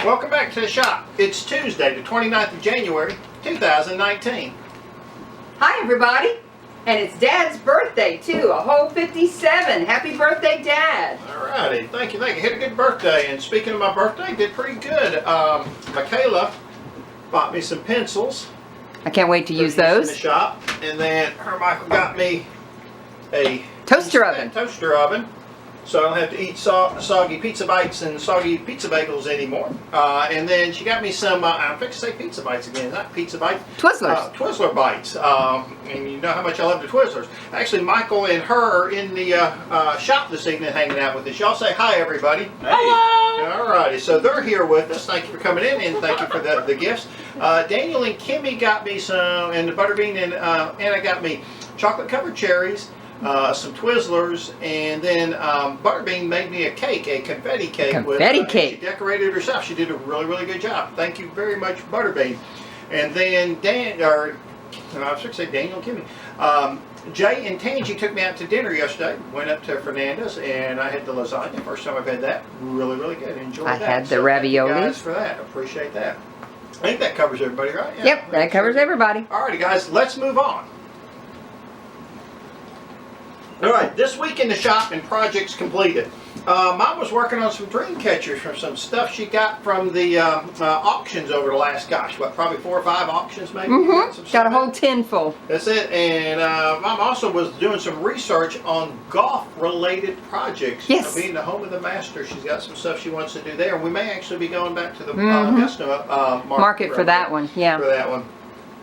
Welcome back to the shop. It's Tuesday, the 29th of January, 2019. Hi everybody, and it's Dad's birthday too, a whole 57. Happy birthday, Dad. Alrighty, thank you. Had a good birthday, and speaking of my birthday, did pretty good. Michaela bought me some pencils. I can't wait to use in those. the shop, and then her Michael got me a Toaster oven. So I don't have to eat soggy pizza bites and soggy pizza bagels anymore. And then she got me some, I'm fixing to say pizza bites again, not pizza bites. Twizzlers. Twizzler bites. And you know how much I love the Twizzlers. Actually, Michael and her are in the shop this evening hanging out with us. Y'all say hi, everybody. Hey. Hello. Alrighty, so they're here with us. Thank you for coming in, and thank you for the gifts. Daniel and Kimmy got me some, and the Butterbean and Anna got me chocolate-covered cherries, some Twizzlers, and then Butterbean made me a cake, a confetti cake. Confetti cake. She decorated it herself. She did a really, really good job. Thank you very much, Butterbean. And then I was going to say Daniel and Kimmy. Jay and Tangy took me out to dinner yesterday. Went up to Fernanda's, and I had the lasagna. First time I've had that. Really, really good. Enjoyed that. I had the ravioli. Thank you guys for that. Appreciate that. I think that covers everybody, right? Yeah, Yep, that covers everybody. Alrighty, guys, let's move on. Alright, this week in the shop and projects completed. Mom was working on some dream catchers from some stuff she got from the auctions over the last, probably 4 or 5 auctions maybe? Got a whole tin full. That's it. And Mom also was doing some research on golf-related projects. Yes. Being the home of the master, she's got some stuff she wants to do there. And we may actually be going back to the Augusta market for that one. Yeah. For that one.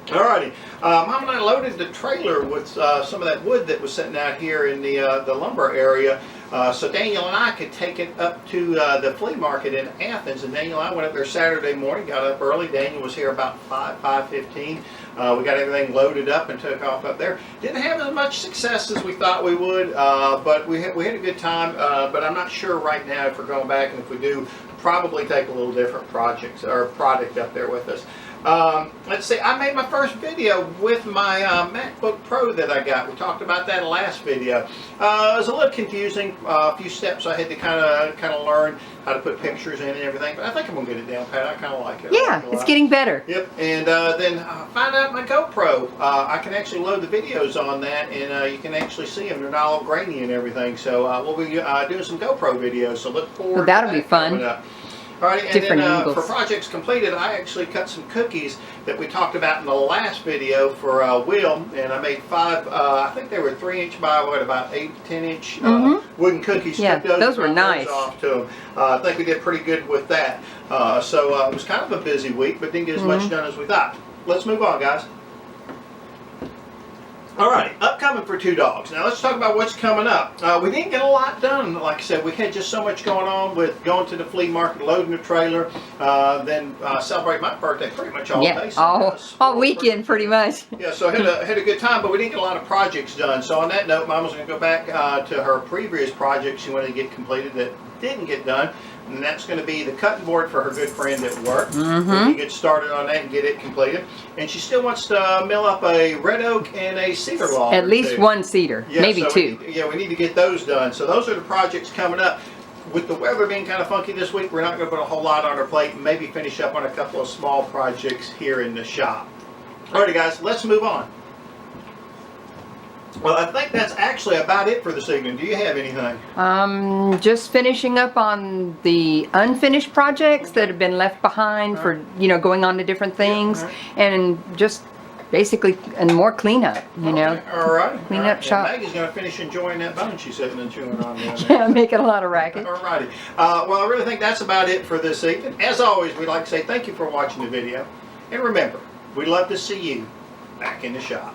Alrighty, Mom and I loaded the trailer with some of that wood that was sitting out here in the lumber area, so Daniel and I could take it up to the flea market in Athens. And Daniel and I went up there Saturday morning, got up early. Daniel was here about 5:15. We got everything loaded up and took off up there. Didn't have as much success as we thought we would, but we had a good time. But I'm not sure right now if we're going back, and if we do, probably take a little different product up there with us. Let's see, I made my first video with my MacBook Pro that I got. We talked about that in the last video. It was a little confusing. A few steps I had to kind of learn how to put pictures in and everything, but I think I'm going to get it down, Pat. I kind of like it. Yeah, it's getting better. Yep, and then find out my GoPro. I can actually load the videos on that, and you can actually see them. They're not all grainy and everything, so we'll be doing some GoPro videos, so look forward to that. That'll be fun. Alright, and then for projects completed, I actually cut some cookies that we talked about in the last video for Will, and I made 5, I think they were 3" by about 8 to 10" wooden cookies. Yeah, those were nice. Off to them. I think we did pretty good with that. So it was kind of a busy week, but didn't get as much done as we thought. Let's move on, guys. Alright, upcoming for Two Dogs. Now let's talk about what's coming up. We didn't get a lot done. Like I said, we had just so much going on with going to the flea market, loading the trailer, then celebrate my birthday pretty much all day. So all weekend pretty much. Yeah, so I had a good time, but we didn't get a lot of projects done. So on that note, Mom was going to go back to her previous project she wanted to get completed that didn't get done. And that's going to be the cutting board for her good friend at work. We can get started on that and get it completed. And she still wants to mill up a red oak and a cedar log. At least one cedar, maybe so 2. We need to get those done. So those are the projects coming up. With the weather being kind of funky this week, we're not going to put a whole lot on our plate, and maybe finish up on a couple of small projects here in the shop. Alrighty guys, let's move on. Well, I think that's actually about it for this evening. Do you have anything? Just finishing up on the unfinished projects that have been left behind for, going on to different things, and just basically more cleanup, know. Alright. Clean up shop. Maggie's going to finish enjoying that bone she's sitting and chewing on there. Yeah, making a lot of racket. Alrighty. Well, I really think that's about it for this evening. As always, we'd like to say thank you for watching the video. And remember, we'd love to see you back in the shop.